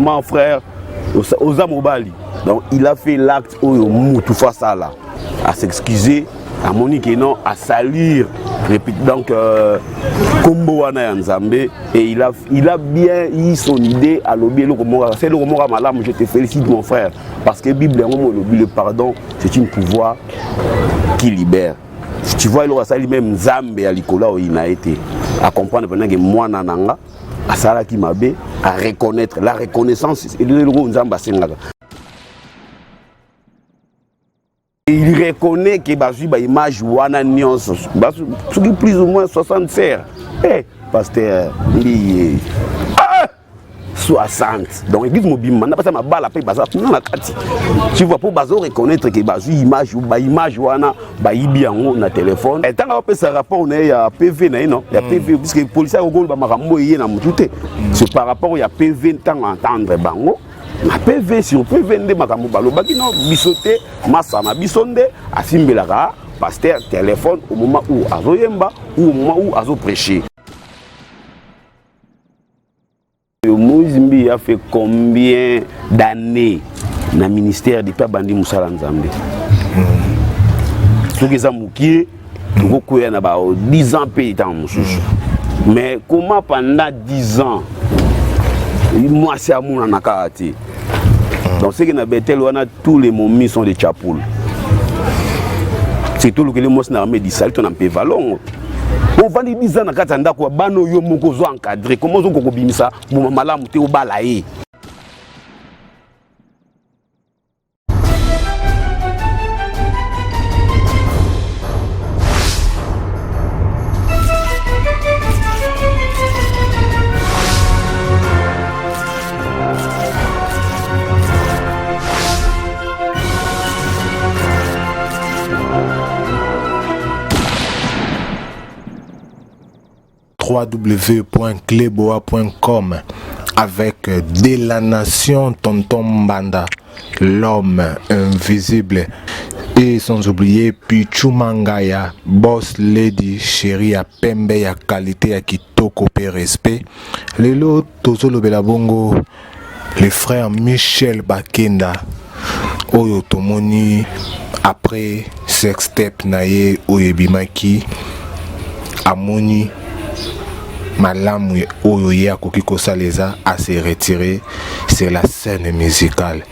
mon frère Oza Mobali. Donc il a fait l'acte où tout face à là, à s'excuser, à Monique et non, à salir. Donc Kombo Wana Nzambe, et il a bien eu son idée à l'objet. C'est le Romora Malam, je te félicite mon frère, parce que la Bible, le pardon, c'est un pouvoir qui libère. Tu vois, il a sali même Nzambe à l'Ikola où il a été, à comprendre que moi Nananga, à Sala qui m'a bé, à reconnaître la reconnaissance, et le Nzamba Sengaga. Il reconnaît que l'image wana nyonso plus ou moins 60 serres. Pasteur, 60. Donc l'église mobile maintenant parce que ma balle après baza tu vois pour bazo reconnaître que image wana ibi yango na téléphone. Et tant que ça rapport on est à PV na non, il y a PV parce que les policiers au Congo ba makambo yé na mututé. C'est par rapport il y a PV tant entendre bango. Ma PV si on peut vendre makambo balobaki non bisoté masama bisonde asimbelaka pasteur téléphone au moment où azoyemba ou au moment où azo prêcher. Moïse a fait combien d'années dans le ministère du Père Bandi Moussala Nzambe? Ce qui est moukié, beaucoup y en a 10 ans pays dans mon souche. Mais comment pendant 10 ans, moi c'est à mon anakarate. Donc ce qui est Bethel, tous les momies sont des chapoules. C'est tout ce que les mots n'a dit ça, on a peu valon. On va dire bizarre na katanda kwa bano yo moko zo encadrer comment zo ko bimisa mo malamu te obala ye. www.cleboa.com avec De la Nation Tonton Mbanda, l'homme invisible, et sans oublier Pichu Mangaya, Boss Lady, chérie ya pembe ya qualité ya kitoko pe respect. Lelo tozolo belabongo les frères Michel Bakenda oyo tomoni après sextape naye oyebimaki amoni malamu oyo ya kokiko saleza à se retirer, c'est la scène musicale.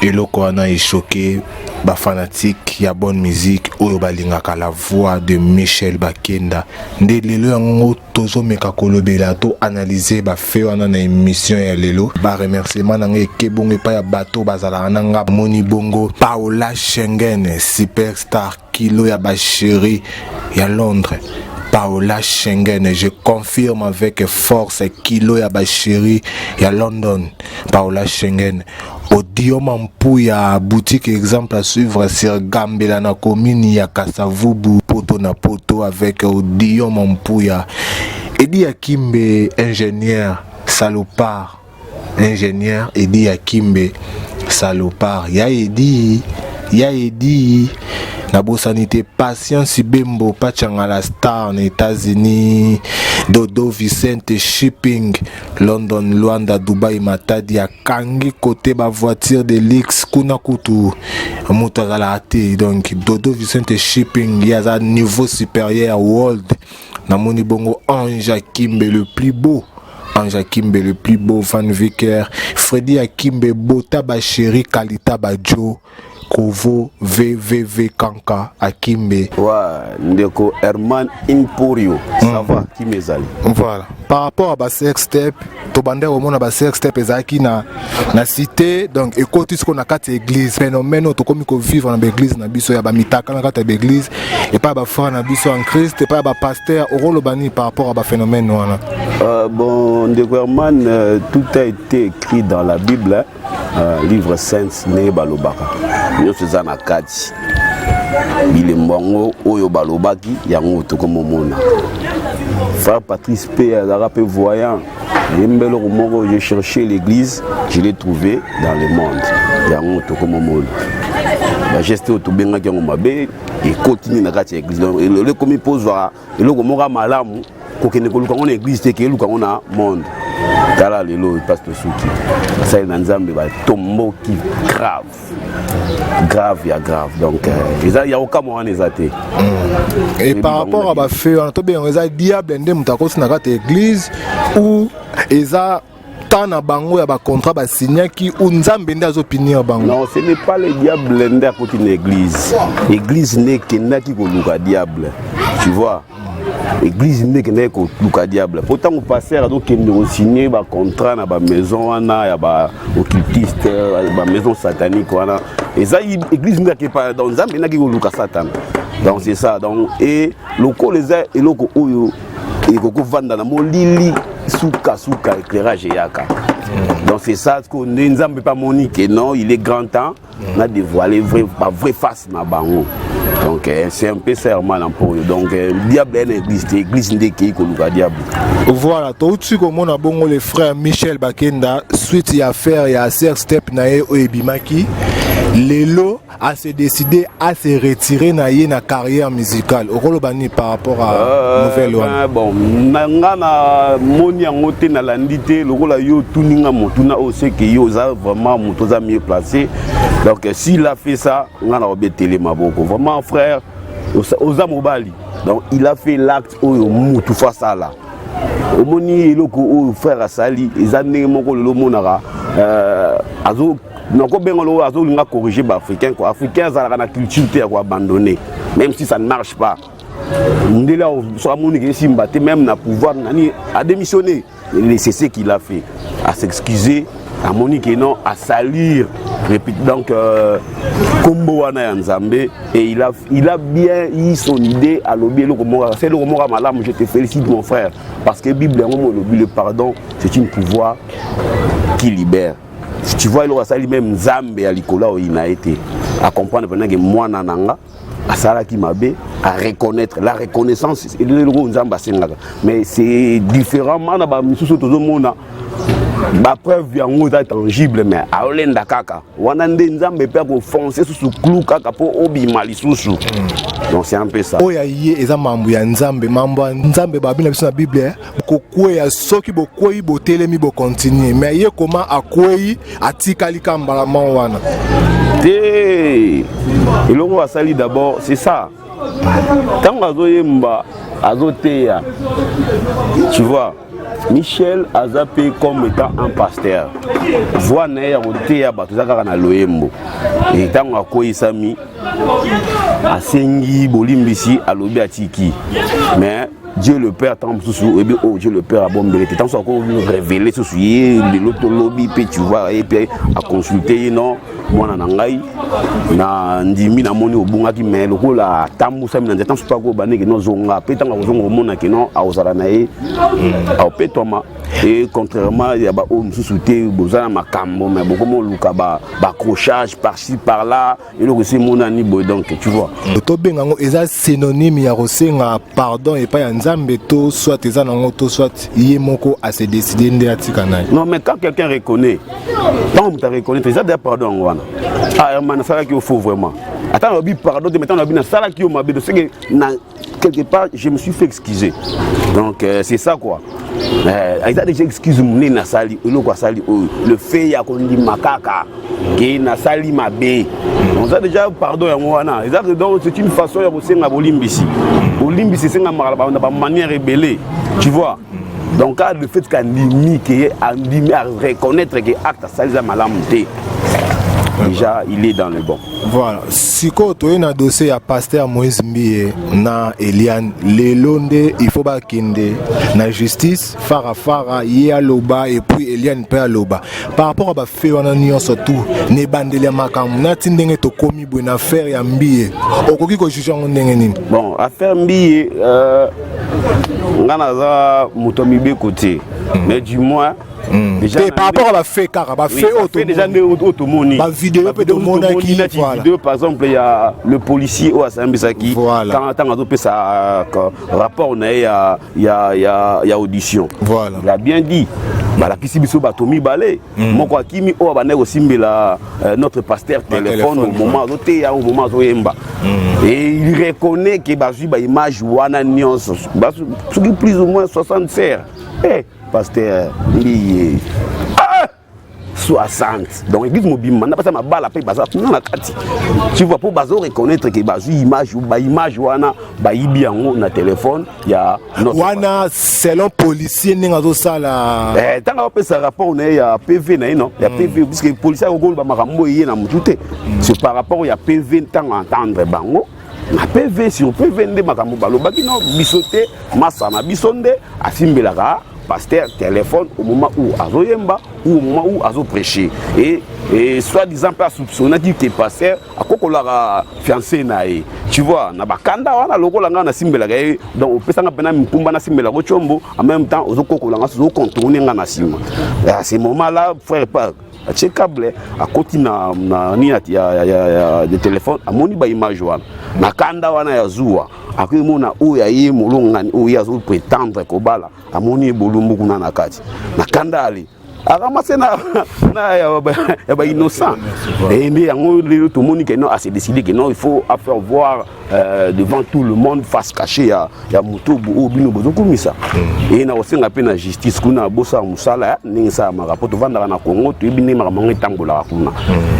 Et le Koana est choqué, ba fanatique ya bonne musique oyo balingaka la voix de Michel Bakenda. Nde lelo yango tozo meka kolobela to analyser ba fait wana na émission ya lelo. Ba remerciement nanga ekebonge pa ya bato bazala nanga moni bongo Paola Schengen, superstar kilo ya ba chérie ya Londres. Paola Schengen, je confirme avec force kilo ya ba chérie ya London. Paola Schengen. Audio Mampou ya boutique exemple à suivre sur Gambela na commune ya Kasavubu poto na poto avec Audio Mampou ya Edi Akimbe ingénieur salopard. Ingénieur Edi Akimbe salopard. Ya Edi Nabo sanité patience Bembo Pachanga la star en États-Unis. Dodo Vicente Shipping London Luanda Dubai Matadi a kangi côté ba voiture de luxe kuna kutu motazala ate. Donc Dodo Vicente Shipping y a un niveau supérieur world na moni bongo Ange Akimbe le plus beau. Ange Akimbe le plus beau Van Vicker Freddy Akimbe Bota ba chéri Kalita Bajo Kovo VVV Kanka Akimbe. Ouais, ndeko Herman Imporio. Ça va, qui m'ezali. Voilà. Par rapport à ba sextape, to bande au monde ba sextape ezaki na cité, donc écoute ce qu'on a quatre églises, phénomène to comme ko vivre dans l'église na biso ya ba mitaka na quatre églises et pas ba frère na biso en Christ et pas ba pasteur au rôle bani par rapport à ba phénomène wana. Bon, ndeko Herman, tout a été écrit dans la Bible, livre saint né balobaka. Nous faisons na kati bilembango oyo balobaki yango tokomo mona. Frère Patrice P Azara voyant yembelo moko j'ai cherché l'église, je l'ai trouvé dans le monde yango tokomo mona. Ba geste otobenga yango mabe et continue na kati église. Le komi pose va le moko malamu kokene koluka ngona église te ke luka ngona monde. Kala lelo pasteur Souki. Ça est nzambe ba tombo qui grave ya grave. Donc il y a aucun moyen d'exater. Et par rapport à ba fait on to bien on diable ndem mutakosi na kata église ou eza na bango ya ba contrat ba signé qui ou nzambe nda zo punir bango. Non, ce n'est pas le diable nda côté une église. Église n'est que na qui ko luka diable. Tu vois? Église n'est que na ko luka diable. Pourtant au pasteur donc qui nous signer ba contrat na ba maison wana ya ba occultiste, ba maison satanique wana. Et ça église n'est que pas dans nzambe na qui ko luka satan. Donc c'est ça. Donc et loko les et loko oyo et koko vanda na molili souka éclairage yaka. Donc c'est ça que nous n'avons pas monique non, il est grand temps na dévoiler la vraie face na bango. Donc c'est un peu serment pour eux. Donc diable est l'église de qui ko diable. Voilà, tout tu comme on a bongo le frère Michel Bakenda suite y affaire y a Ser Step nae Oebimaki. Lelo a se décidé à se retirer na carrière musicale. Orolobani par rapport à nouvelle loi. Bon, na moni angote na landité, le rôle yo tuninga motuna o se que yo za vraiment motoza mieux placé. Donc s'il a fait ça, on a obété maboko. Vraiment frère, oza mobali. Donc il a fait l'acte o mutu fa ça là. Au moni eloko o frère asali, ezane moko le monara azo nako bengolo azo linga corriger ba africain quoi. Africain za la culture te ko abandonner même si ça ne marche pas. Ndela so moni simba te même na pouvoir nani a démissionné. C'est ce qu'il a fait, à s'excuser, à monique non, à salir, répète donc Kombo wana Nzambe et il a bien eu son idée à l'objet c'est le moment malam, je te félicite mon frère parce que Bible le pardon, c'est une pouvoir qui libère. Si tu vois il aura sali même Nzambe à l'ikola où il a été à comprendre pendant que moi nananga à Salaki Mabe, à reconnaître la reconnaissance et le mais c'est différemment dans la preuve est tangible mais à Olenda Kaka Wanande Nzambe peut foncer sous clou Kaka pour obi malisusu donc c'est un peu ça oya yé eza mambo ya Nzambe babina biso na Bible ko kwea soki bo kwei bo telemi bo continuer mais yé comment akwei atikali kambala wana et l'on va saluer d'abord, c'est ça. Tant azoyemba, azoteya, tu vois, Michel a zappé comme étant un pasteur. Voix naïa oteya batuzaka na loyembo. Et tant akoyi sami, asengi bolimbisi alobi atiki. Mais Dieu le Père tant sous et bien oh Dieu le Père a bombé tant soit encore révélé ce sujet de l'autre lobby puis tu vois et puis à consulter non moi na ngai na ndimi na moni obunga ki mais le la tambu sami na tant soit ko baneke no zonga pe tant zongo mona ki non a osala na e a petoma et contrairement il y a ba o msusuté bozana makambo mais beaucoup mon luka ba accrochage par-ci par-là et le c'est mon ani boy donc tu vois to bengango eza synonyme ya rosenga pardon et pas ya Nzambe to soit eza nango to soit yemoko a se décider ndé atika na. Non mais quand quelqu'un reconnaît quand on te reconnaît tu as des pardon wana ah man ça qu'il faut vraiment attends le pardon de maintenant na sala qui au mabe de ce que na quelque part je me suis fait excuser donc c'est ça quoi il a déjà excuse moi na sali le quoi sali le fait ya ko ndi makaka qui na sali mabe on a déjà pardon ya mwana donc c'est une façon ya kosenga bolimbisi bolimbisi senga marala ba manière rebelle tu vois donc le fait qu'andimi qui andimi à reconnaître que acte sali malamté déjà il est dans le bon. Voilà. Si tu as un dossier à pasteur Moïse Mbie na Eliane Lelonde il faut pas kinde na justice fara ya loba et puis Eliane peut loba par rapport à ba fait on a nion surtout ne bandele makam na tindenge to komi bo na affaire ya Mbie okoki ko juger ndenge nini bon affaire Mbie ngana za mutomibe côté mais du moins déjà par rapport à la fait car ba fait déjà automoni la vidéo peut de monaki voilà par exemple il y a le policier au Asambisaki quand on a ça rapport on a il y a audition voilà il a bien dit la kisibiso batomi balé moko akimi o bana osimbela notre pasteur téléphone au moment au moment zoyemba et il reconnaît que bazui ba image wana nyonso plus ou moins 60 serres pasteur 60. Donc l'église mobile maintenant parce que ma balle après bazar tout na kati. Tu vois pour bazo reconnaître que bazo image wana ba yibi yango na téléphone ya notre wana selon policier ninga ça la tant on peut ça rapport na ya PV na non ya PV parce que policier ko ba makambo yé na mututé c'est par rapport ya PV tant entendre bango na PV si on peut vendre makambo balo baki non bisoté masana bisonde asimbelaka pasteur téléphone au moment où azoyemba ou au moment où azo prêcher et soi-disant pas soupçonné que pasteur akokola fiancé nae tu vois na bakanda wana lokola nga na simbela gae donc opesanga pena mkumba na simbela ko chombo en même temps ozokokola nga zo contourner nga na sima à ce moment là frère pas check câble à côté na ni ya de téléphone amoni ba image wana na kanda wana ya zuwa akimona oya ye molongani oya zo prétendre ko bala amoni bolumbu kuna na kati na kanda ali aramase na ya ba innocent et mais yango le tout monde qui non a se décidé que non il faut faire voir devant tout le monde face cachée ya mutubu o bino bozo komisa et na osenga pe na justice kuna bosa musala ningi sa ma rapport vanda na Congo to bini ma mangi tambola kuna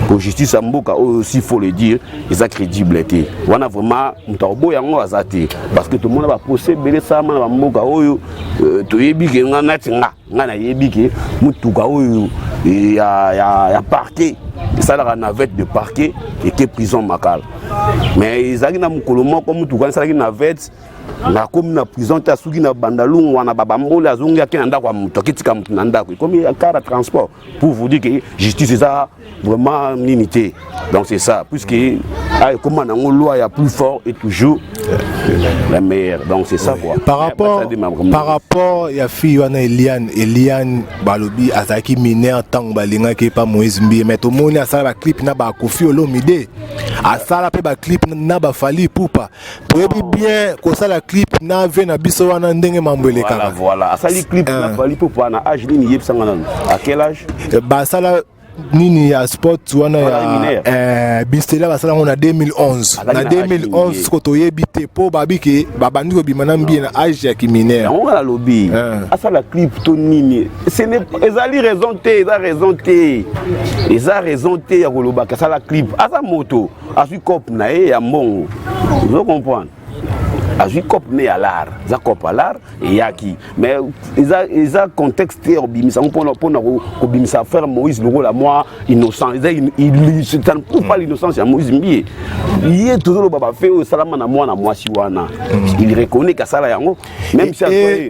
pour justice mboka aussi faut le dire ils a crédibilité wana vraiment mutobo yango azati parce que tout le monde va procès belé ça ma mboka oyo to yebi ke ngana tinga ngana yebi ke mutuka oyo ya parquet ça la navette de parquet et que prison makal mais ils a na mukolomo comme mutuka ça la navette na comme na prison ta suki na bandalung wana baba mbole azungi akenda kwa mutu kitika mutu na ndako comme un car de transport pour vous dire que justice c'est ça vraiment limité donc c'est ça puisque comment na loi ya plus fort et toujours la meilleure donc c'est ça quoi par rapport ya fille wana Eliane balobi azaki mineur tant balinga ke pa Moïse Mbi mais to moni asala ba clip na ba Kofi Olomide asala pe ba clip na ba Fally Ipupa to yebi bien ko sala clip na ve na biso wana ndenge mambele kaka voilà asali clip na Fally Ipupa na âge nini yebsanga na à quel âge ba sala nini ya sport wana ya bistela basala on a 2011 na 2011 ko to yebite po babiki babandi ko bimana mbi na âge ya kiminaire on la lobby asala clip to nini ce n'est ezali raison te ya koloba ka sala clip asa moto asu cop na ya mbongo vous comprenez azui cop ne à l'art za cop à l'art et yaki mais ils a contexte obimisa on pona ko bimisa faire Moïse le rôle à moi innocent il se tient pas l'innocence à Moïse Mbi il est toujours le baba fait au salama na moi si wana il reconnaît que ça là yango même si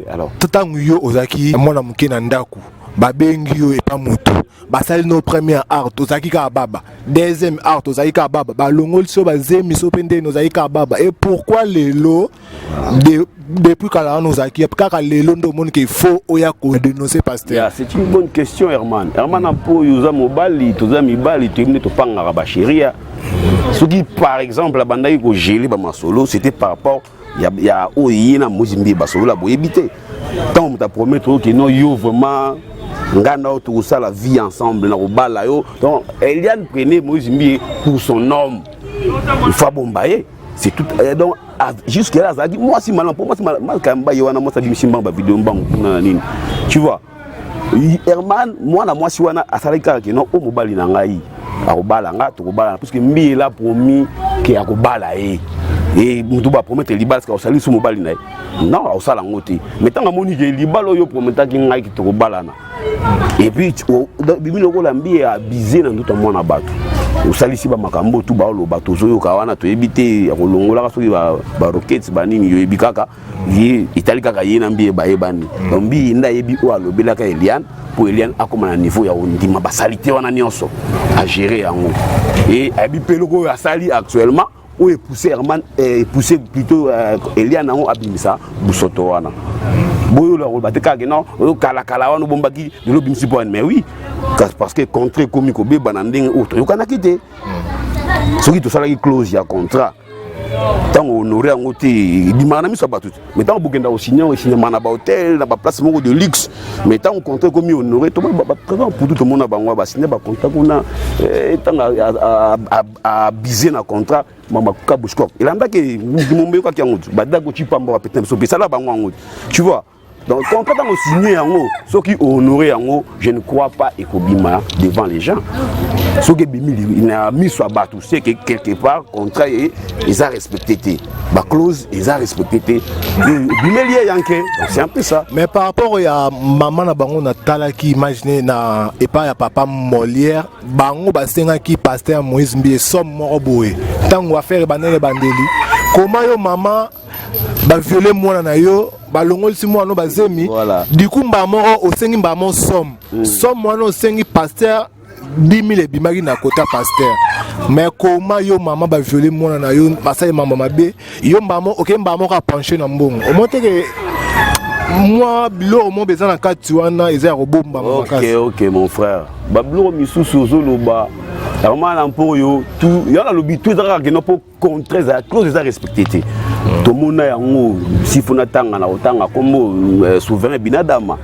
alors tutangu yo ozaki mwana mukena ndaku babengi yo epa moto basali no premier art ozaki ka baba deuxième art ozaki ka baba balongoli so bazemi so pende ozaki ka baba et pourquoi lelo depuis kala ozaki kaka lelo ndo moni que faut oya ko dénoncer pasteur c'est une bonne question Herman po yuza mobali toza mibali temne to panga ba sheria ce qui par exemple la banda ko gelé ba masolo c'était par rapport ya oyina mozimbi ba solo la boyebité tant on t'a promettre que non yo vraiment ngana tout ça la vie ensemble na robala yo donc Eliane prenait Moïse Mbi pour son homme il faut bombayer c'est tout donc jusque là ça dit moi si mal pour moi quand ba yo na moi ça dit simba ba vidéo mbang na nini tu vois Herman moi si wana asalika que non o mobali na ngai akobala nga to kobala parce que Mbi là promis que akobala et mutu ba promettre libal parce que osali sous mobali na non osala ngoti mais tant moni que libal yo promettre ki ngai ki to kobala na et puis bibi loko la Mbi a bizé na nduta mwana bato osalisi ba makambo tu ba lo bato zo yo kawana to ebite ya kolongola ka soki ba rockets ba nini yo ebikaka yi itali kaka yi na Mbi ba ebani donc Mbi nda yebi o alobela ka Eliane pour Eliane akoma na niveau ya ondima ba salité wana nyonso à gérer yango et abi peloko ya sali actuellement ou est poussé Herman poussé plutôt Eliane nango abimisa busoto wana boyo la bateka que non kala wana bombaki de l'obimisi point mais oui parce que contrat comico be bananding autre yo kana kité soki to sala ki clause ya contrat tant honorer en côté dimana mi sabatu mais tant bokenda au signer mana ba hôtel na ba place moko de luxe mais tant contrat comme honorer to ba présent pour tout le monde ba ngwa ba signer ba contrat kuna tant a biser na contrat mama kabushko il anda que mombe kwa kiango ba dago chipamba ba petem so pesa la ba ngwa tu vois Donc quand on signe en haut, ceux qui honorent en haut, je ne crois pas Ekobima devant les gens. Ceux qui il a mis sur bateau, c'est que quelque part, contrat, ils ont respecté. La clause, ils ont respecté. C'est un peu ça. Mais par rapport à maman na bango na tala qui imaginez na et pas ya papa Molière, bango basenga qui pasteur Moïse Mbie somme moko boye. Tango affaire banele bandeli. Comment yo maman ba violer moi na yo, ba longol si moi no bazemi. Du coup mbamoko osengi mbamo somme. Somme moi no osengi pasteur 10 000 ebimaki na kota pasteur. Mais comment yo maman ba violer moi na yo, basay maman mabe, yo mbamo OK mbamo ka pencher na mbongo. O monte que moi bilo mo besoin na katuana eza robomba makasi. OK mon frère. Bablo misusu zoloba. Vraiment là pour yo tout, il y a le but tout ça que non pour contrer la clause ça respecter. Tout le monde yango si fona tanga na otanga comme souverain binadama.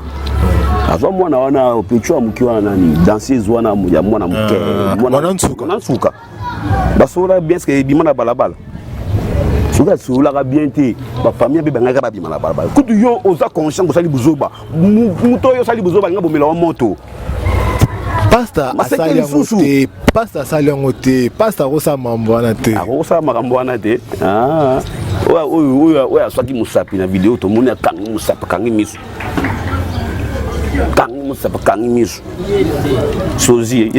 Avant moi na opecho amukiwa nani danser zwana ya mwana muke mwana nsuka. Basola bien ce que bimana balabala. Soka sola bien te ba famille be banga ba bimana balabala. Kutu yo oza conscient ko sali buzoba. Muto yo sali buzoba nga bomela wa moto. Pasta asaliangote, pasta asaliangote, pasta rosa mamboana te. Rosa mamboana te. Ah. Oya swaki musapi na vidéo to mona kangi musapi kangi misu. Kangi musapi kangi misu. Sozi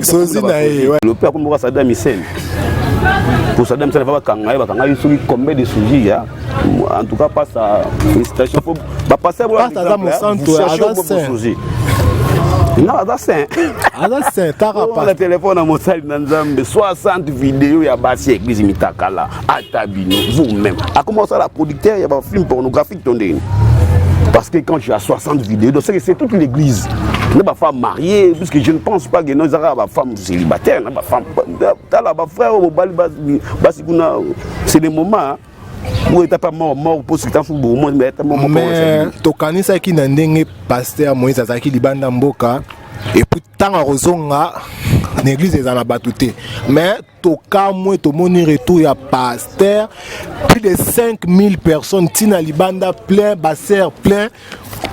na ouais. Le père comme Saddam Hussein. Pour Saddam Hussein va bakanga soki combien de sozi ya. En tout cas pas ça. Félicitations pour ba passer pour sozi. Non, c'est le téléphone à mon salle dans 60 vidéos, il y a Bassi Église Mitakala, Atabino, vous-même. A commencé la producteur, il y a un film pornographique tourné. Parce que quand tu as 60 vidéos, c'est toute l'église. Il y a des femmes mariées, puisque je ne pense pas que nous avons des femmes célibataires, des femmes. C'est des moments. Où est pas mort pour ce temps mais tokanisa ki na ndenge pasteur Moïse Azaki libanda mboka et puis tant rozonga l'église est en batouté mais toka moi to moni retour ya pasteur plus de 5000 personnes tina libanda plein basser plein.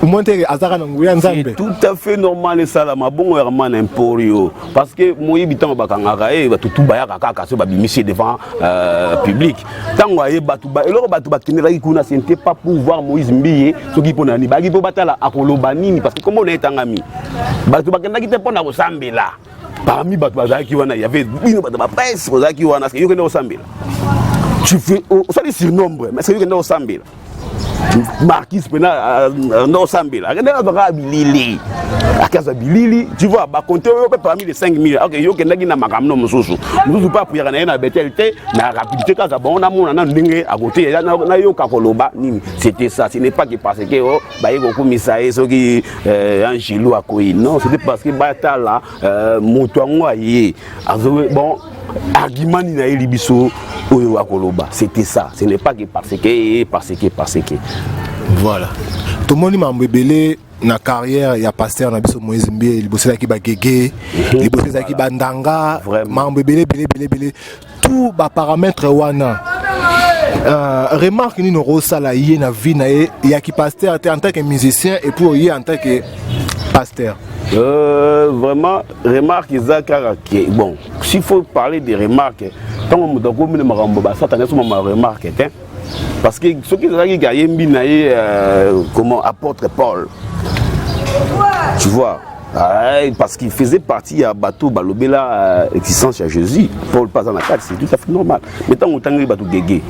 C'est tout à fait normal ça là ma bon herman emporio parce que moi bitan bakangaka e batu baya kaka so babimisi devant public tango aye batu ba eloko batu bakinela ikuna c'était pas pour voir Moïse Mbie so ki pona ni bagi po batala akoloba nini parce que comme on est tangami batu bakenda ki te pona ko sambela parmi batu bazaki wana il y avait bino batu ba presse bazaki wana parce que yo kenda ko sambela tu fais ça les surnombre mais c'est yo kenda ko sambela Marquis non Sambela. Tu vois, parmi les 5 000. Ok, yo kenda na makamno mususu. Mususu pas pour yana na betelité, na rapidité quand ça bon na mona na ndenge à côté na yo kakoloba nini. C'était ça, ce n'est pas que parce que oh ba yeko komisaye soki Angelo akoyi. Non, c'était parce que bata là moto ngwa yé. Bon argument ni na elibiso oyo akoloba. C'était ça, ce n'est pas que parce que voilà. Tout le monde m'a embelé na carrière ya pasteur na biso Moïse Mbie libosela ki ba gege libosela ki bandanga m'a embelé belé tout ba paramètre wana remarque ni no rosala yé na vie na ya ki pasteur en tant que musicien et pour yé en tant que pasteur. Vraiment remarque Zakara qui bon s'il faut parler des remarques tant on doit comme ne marambo ba ça t'as sur ma remarque hein. Parce que ce qui est gagné comment apôtre Paul, tu vois, parce qu'il faisait partie à bateau balobela existence à Jésus. Paul passe dans la carte, c'est tout à fait normal. Mais tant qu'on t'a bateau Guégué,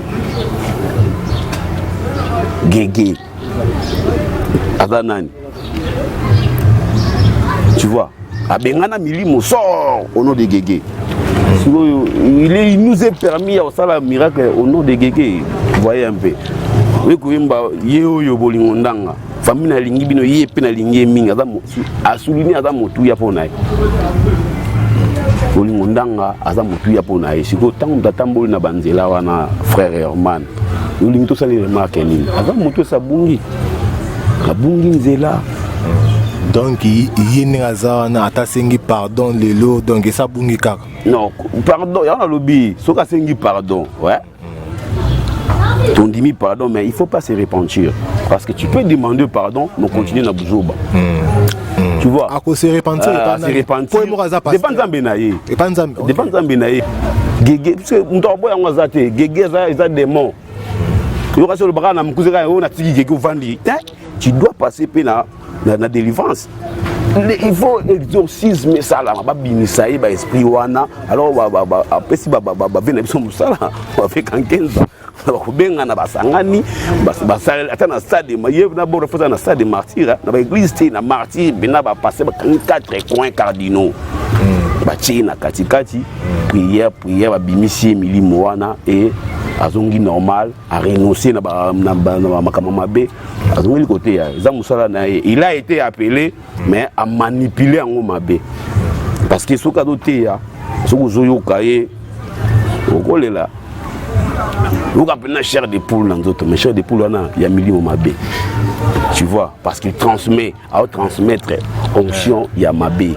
Adanani, tu vois, Abengana Milimo sort au nom de Guégué. Il nous est permis à faire un miracle au nom de Guégué. Vous voyez un peu. Oui, yo bolingondanga. Famille na lingi bino yé pe na lingi minga a souligné à motu ya pona. Bolingondanga aza motu ya pona. Siko tant tatamboli na banzela wana frère Herman. Yo lingi to sali remarque ni. Aza motu sa bungi. Ka bungi nzela. Donc il y a un atasengi pardon lelo donc ça bungi kaka. Non, pardon, il y a un lobby, so ka sengi pardon, ouais. Ton dimi pardon mais il faut pas se repentir. Parce que tu peux demander pardon, mais continuer dans Bouzoba. Tu vois? À cause se repentir, dépend Zambenaye. Dépend Zambenaye. Gégé, parce que nous avons un azate, Gégé, ça démon. Tu vois, sur le bras, on a dit Gégé Vandi. Tu dois passer par la délivrance. Il faut exorcisme ça là, ba binisa ba esprit wana. Alors après si ba venir biso musala, on fait quand 15 ans. Bakubenga na basangani, basala atana stade mayev na bo refusa na stade martyr, na ba église té na martyr, bina ba passer ba 4 coins cardinaux. Ba na katikati, prière ba bimisi milimo wana et azongi normal, a renoncé na makama mabe, azongi côté ya za musala na il a été appelé mais à manipuler en mabe. Parce que ce cadeau té ya, ce que zoyo kaye okolela. Vous appelez la chair de poule dans d'autres, mais chair de poule il y a millions mabé. Tu vois, parce qu'il transmet, à transmettre onction, il y a mabé.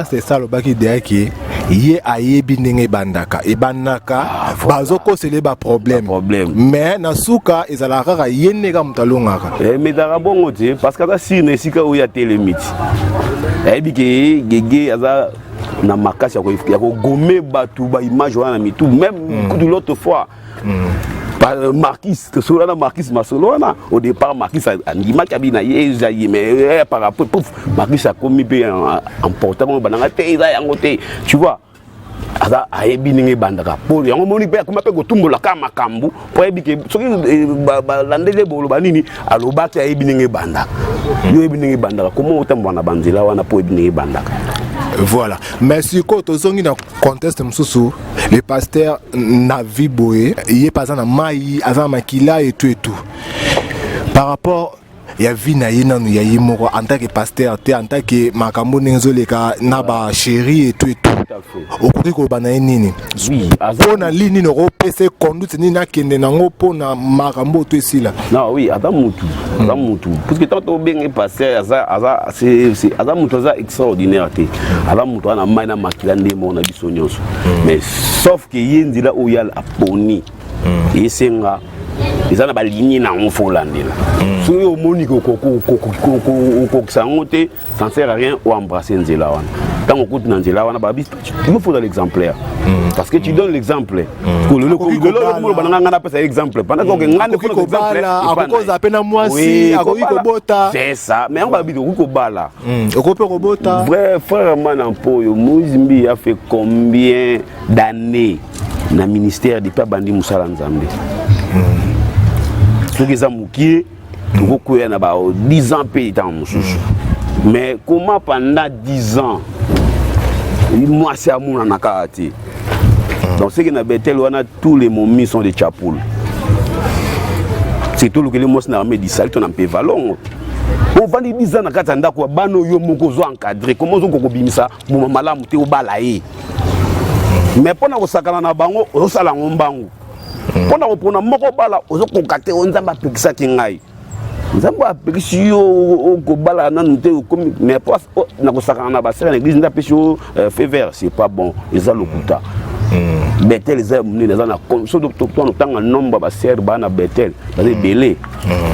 C'est ça le baki de qui yé ayebi ndenge bandaka et bandaka bazoko c'est les problème mais na suka ezala kaka yeneka mutalongaka mais darabongo te parce que ça si ne sika où il y a télémite ayebi ke gege aza na makasi ya ko gommer batu ba image wana mitu même de l'autre fois Marquis, que cela na Marquis Masolona au départ Marquis a dit makabina yezayi mais par rapport pouf Marquis a commis un portement bananga te yangote tu vois ada ayebi ninge bandaka pour yango moni pe kuma pe kotumbola ka makambu po yebi ke soki ba landele bolo banini alobaki ayebi ninge bandaka yo yebi ninge bandaka comment otambwa na banzela wana po yebi ninge bandaka. Voilà. Mais si quand on est dans le contexte, les pasteurs n'ont pas il est pas dans maï, avant makila et tout. Par rapport il y a vie naïna nous y a yimoko en tant que pasteur, en tant que makambo nenzoleka naba chéri et tout. Au côté ko banaye nini. Oui, pour na ligne no PC conduite ni na kende nango pour na makambo tout ici là. Non oui, Adam Moutou. Parce que tant bien pasteur c'est Adam Moutou extraordinaire té. Adam Moutou na maina makila ndemo na biso nyonso. Mais sauf que yendi là où il y a la poni. Et senga ils ont la ligne na on faut lander là. Si au moni ko sangote, ça ne sert à rien ou embrasser nzela wana. Quand on coûte nzela wana babi, il faut l'exemplaire. Parce que tu donnes l'exemple. Que le monde bananga na pesa exemple. Pendant que ngane ko l'exemple, akoko za pena mwasi, akoko bota. C'est ça, mais on babi ko bala. Okoko bota. Vrai frère Manampoyo, Moizimbi a fait combien d'années na ministère de pa bandi musala nzambe. Ce qui est moukié, beaucoup y en a 10 ans pays dans mon souche. Mais comment pendant 10 ans, moi c'est à mon anakati. Donc ce qui n'a Bethel, tous les momies sont des chapoules. C'est tout le que les mots n'armés du sale, on en peut valon. On va dire 10 ans à Katanda, quoi, bano yo mokozo encadré. Comment on peut bimisa, mon malam te au balaye. Mais pendant que ça na bango, on s'ala ngombango. Pendant que on a moko bala, on se concate, on zamba pekisa kingai. Zamba pekisi yo ko bala na nte comme mais pas na ko saka na ba sera l'église nda pesi fait vert, c'est pas bon. Ils ont le kuta. Bethel les hommes les ana comme so docteur no tanga nombre ba ser ba na Bethel, ba belé.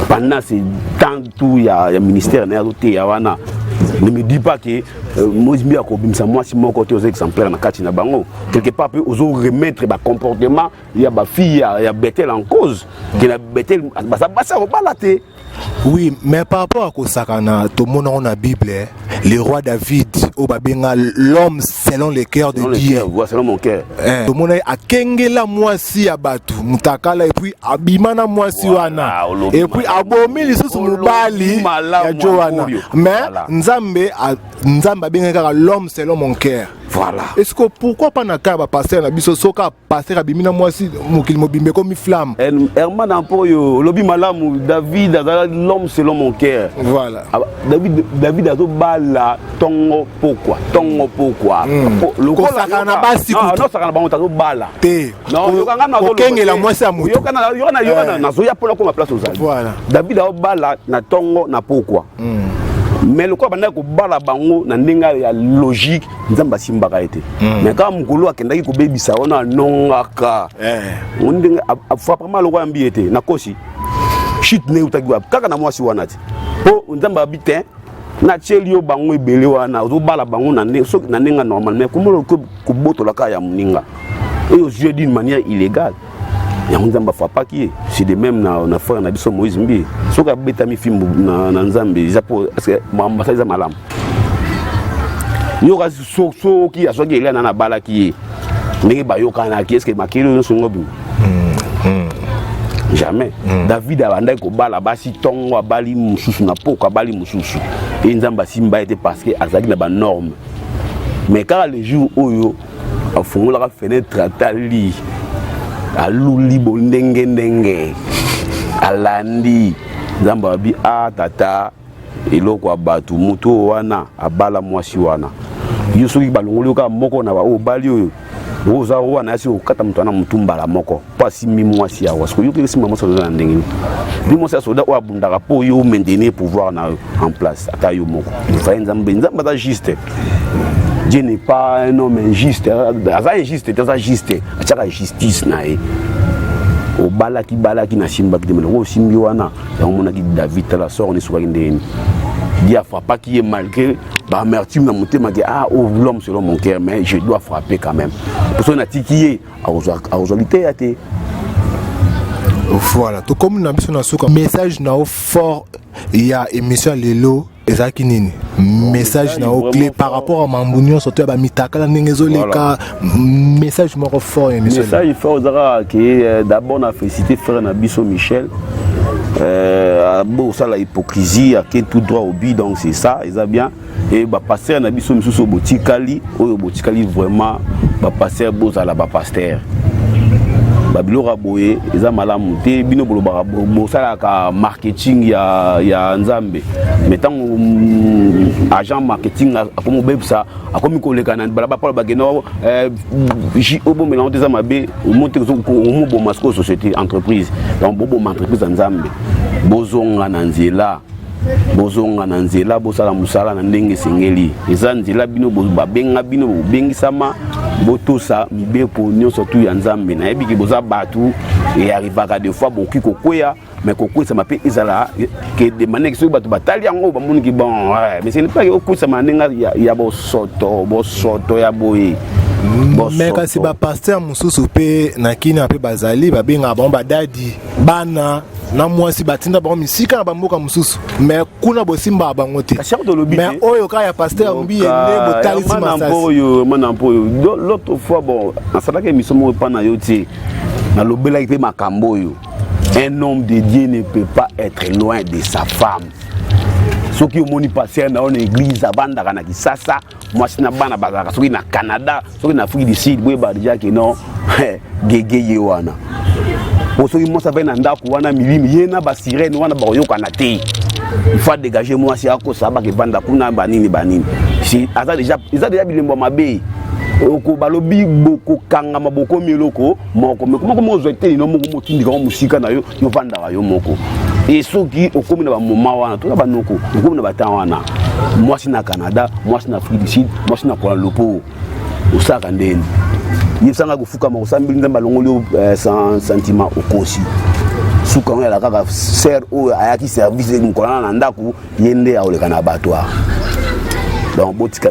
Pendant ce temps tout il y a ministère na roté ya wana. Ne me dis pas que moi je me suis moi si mon côté aux exemplaires na kati na bango quelque part peut oser remettre ba comportement il y a ba fille il y a Bethel en cause que la Bethel ba ça va la té. Oui, mais par rapport à Kosakana, tout le monde a la Bible, le roi David, l'homme selon le cœur de Dieu. Selon mon cœur. Tout le monde a Kengela Mwasi Abatu, Mutakala, et puis Abimana Mwasi Wana. Et puis Abomi, les sous Moubali, Johanna. Mais Nzamba Bengara, l'homme selon mon cœur. Voilà. Est-ce que pourquoi pas na kaba passer na biso soka passer abimina mwasi mokili mobimbe comme flamme. Herman Ampoyo, lobi malamu David l'homme selon mon cœur. Voilà. David azo bala tongo pourquoi? Le ko sakana basi ku. Non sakana bango tazo bala. Te. Non, yokanga zo kengela mwasi amutu. Yokana na zo ya pona ko place aux amis. Voilà. David azo bala na tongo na pourquoi? Mais le quoi banda ko bala bango na ndenga ya logique nzamba simbaka été mais quand mukulu akendaki ko bebisa ona nongaka on ndenga fa pas mal ko ambi été na kosi chute ne utaki wa kaka na mwasi wana ti po nzamba bitin na chelio bango ebele wana ozo bala bango na ne so na nenga normal mais comment ko botola ka ya muninga et aux yeux d'une manière illégale ya nzamba fa pas qui c'est de même na frère na biso Moïse Mbi so ka betami film na nzambe za po parce que mamba ça malam yo ka so ki aso ki na bala ki ndenge bayoka na ki est-ce que makelo no songo bi jamais David abanda ko bala basi tongo abali mususu na poko abali mususu et nzamba simba était parce que azaki na ba norme mais quand le jour oyo afungola ka fenêtre atali aluli ndenge alandi nzamba bi tata eloko abatu muto wana abala mwasi wana yo soki balongoli ka moko na ba o bali oyo oza wana asi okata muto na mutumbala moko pasi mwasi ya wasko yo kesi mama soda ndenge bi mwasi soda o abundaka po yo maintenir pouvoir na en place ata yo moko fa nzamba ta juste Dieu n'est pas un homme injuste, injuste, c'est justice nae. O balaki na simba ki demelo simbi wana ya mona ki David la sort ni soka ndeni. Dia frappa qui est malgré ba amertume na motema ki l'homme selon mon cœur mais je dois frapper quand même. Pour ça na tikié a aujourd'hui até. Voilà, tout comme na biso na soka message na fort il y a émission lelo ezaki nini message na au clé par rapport à mambunyo surtout ba mitaka ndengezo leka message moko fort émission message fort zara que d'abord na féliciter frère na biso Michel bon ça la hypocrisie a qui tout droit au but donc c'est ça ils a bien et ba pasteur na biso misusu botikali oyo botikali vraiment ba pasteur bozala ba pasteur babilora boye eza malamu te bino boloba bosala ka marketing ya nzambe metango agent marketing akomo bebsa akomi koleka na balaba pa bageno obo melango te za mabe monte ko mo masko société entreprise donc bobo entreprise nzambe bozonga na nzela bosala musala na ndenge sengeli eza nzela bino babenga bino bengisama botosa mibepo nyonso tu ya nzambe na yebi ki boza batu et arrivaka des fois boki kokwea mais kokwesa mape ezala que de manière que batu batali yango bamoni ki bon mais ce n'est pas okwesa manenga ya bosoto ya boye mais kasi ba pasteur mususu pe na kina pe bazali babenga bon badadi bana na mwasi batinda ba misika na bamboka mususu mais kuna bosimba bango te mais oyo ka ya pasteur mbi ende botali simasa manampoyo l'autre fois bon asalaka misomo pa na yoti na lobela pe makambo yo un homme de Dieu ne peut pas être loin de sa femme soki omoni pasteur na église abandaka na kisasa mwasi na bana bazaka soki na Canada soki na Afrique du Sud boye ba déjà que non gege ye wana soki mwasi ape na ndako wana milimi ye na basirene wana bakoyokana te il faut dégager mwasi akosaba kebanda kuna banini si eza déjà bilembo mabe oko balobi boko kanga maboko meloko moko mais comment ozwa te no moko motindika musika na yo vandaka yo moko et soki okomi na ba moma wana to na banoko okomi na batan wana mwasi na Canada mwasi na Afrique du Sud mwasi na Kuala Lumpur osaka ndeni yisanga kufuka makusambili nzamba longoli sans sentiment okosi suka on la kaka ser o ayaki service mkolana na ndaku yende aoleka na abattoir donc botika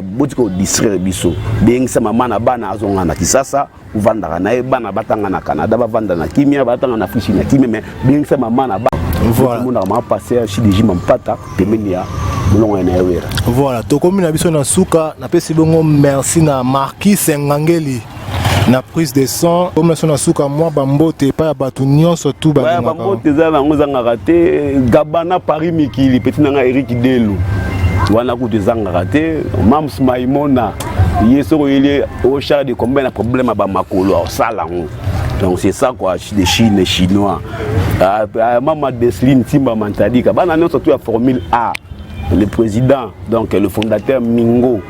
distraire biso bengisa mama na bana azonga na kisasa uvandaka na bana batanga na Canada bavanda na kimia batanga na Afrique na kimia mais bengisa mama na bana voilà mon ma passer chez des jim mpata pemeni ya mulongo na yewera voilà to komi na biso na suka na pesi bongo merci na Marquis Ngangeli na prise de sang comme na suka moi bambote pa batu nyonso tout ba bambote za na ngozanga raté Gabana Paris Mikili petit na Eric Delu wana ku de zanga raté Mams Maimona yeso il au char de combien de problème ba makolo au salon donc c'est ça quoi les chinois Maman Desline Timba Mantadika bana nyonso tout ya formule A le président donc le fondateur Mingo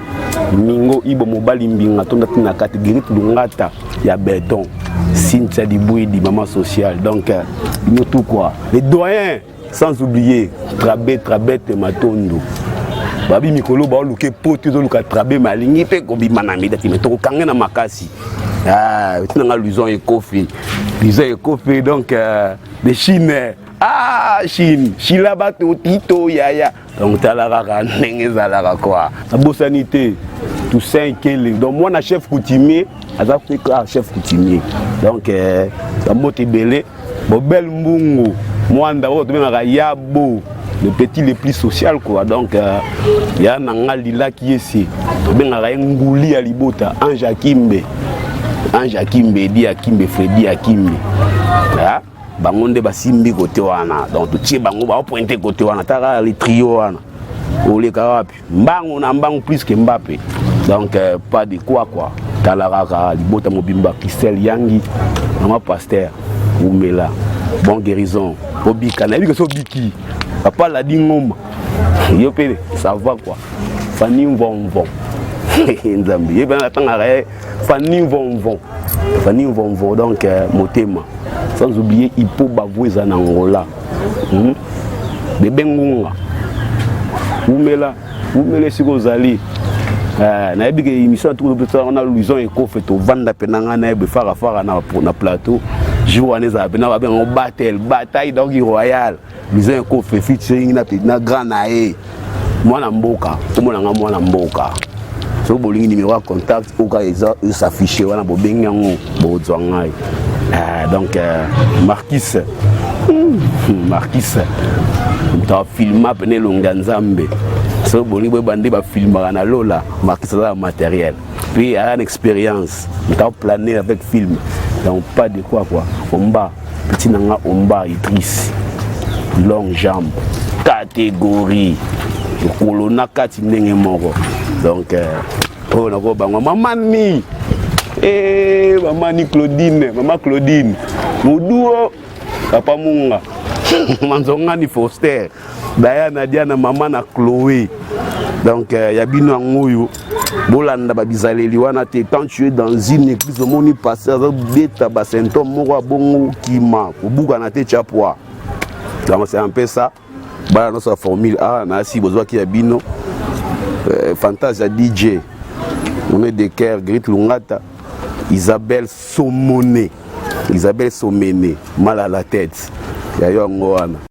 Ibo Mobali Mbinga tonda na catégorie Lungata ya béton Cynthia Dibouy di maman sociale donc nous tout quoi les doyens sans oublier Trabet Matondo babi mikolo ba luke poto zo luka Trabet malingi pe ko bi manami dati metoko kanga na makasi Ah, tu n'as l'uson écoffé. L'uson écoffé, donc, de Chine. Ah, Chine. Chilaba, Tito, Yaya. Donc, tu as la rara, quoi. La bossanité, tout ça, donc, moi, je suis chef coutumier. Chef coutumier. Donc, la motte est belle. Bon, bel mbungo. Moi, je yabo. Le petit le plus social, quoi. Donc, il y a un lila qui est ici. Il y a un ngouli à Libota, Ange Akimbe. Ange Akimbe, Di Akimbe, Freddy Akimbe. Bangonde basimbi côté wana. Donc, tout ce bango va pointer côté wana. Tara les trio wana. Ole karapi. Mbango na mbango plus que Mbappé. Donc, pas de quoi. Talaraka, Libota Mobimba, Christelle Yangi, Maman Pasteur, Oumela. Bon guérison. Obika, na bika so biki. Papa l'a dit ngoma. Yo pele, ça va quoi. Fanny vont. Nzambi. Et ben attends Fanny vont. Fanny vont donc motema. Sans oublier Hippo Bavoueza en Angola. Bébé Ngonga. Oumela siko zali. Na bika émission tout on a l'illusion et ko fait au vanda penanga na be fara na plateau. Joannès a bien en bataille donc royal. Ils ont un fait featuring na grand nae. Moi na mboka, moi na mboka. So bolingi numéro de contact au cas ils s'afficher wana bo bengango bo zwanga. Donc Marquis ta filma pene longanzambe. So bolingi bo bandi ba filma na lola, Marquis a matériel. Puis il y a une expérience, il a plané avec film. Donc pas de quoi. Omba, petit nanga Omba Idriss. Longue jambe, catégorie. Colonna kati ndenge moko. Donc on a quoi mamani. Mamani Claudine, maman Claudine. Muduo papa munga. Manzonga ni Foster. Diana maman na Chloé. Donc ya bino ngoyo. Bolanda babizaleli wana te quand tu es dans une église moni passer beta ba symptôme moko bongo kima kubuka na te chapwa. Donc c'est un peu ça. Bah notre formule A na si besoin qui abino Fantasia DJ. On est de Caire Grit Lungata. Isabelle Somone. Mal à la tête. Ya yo ngwana.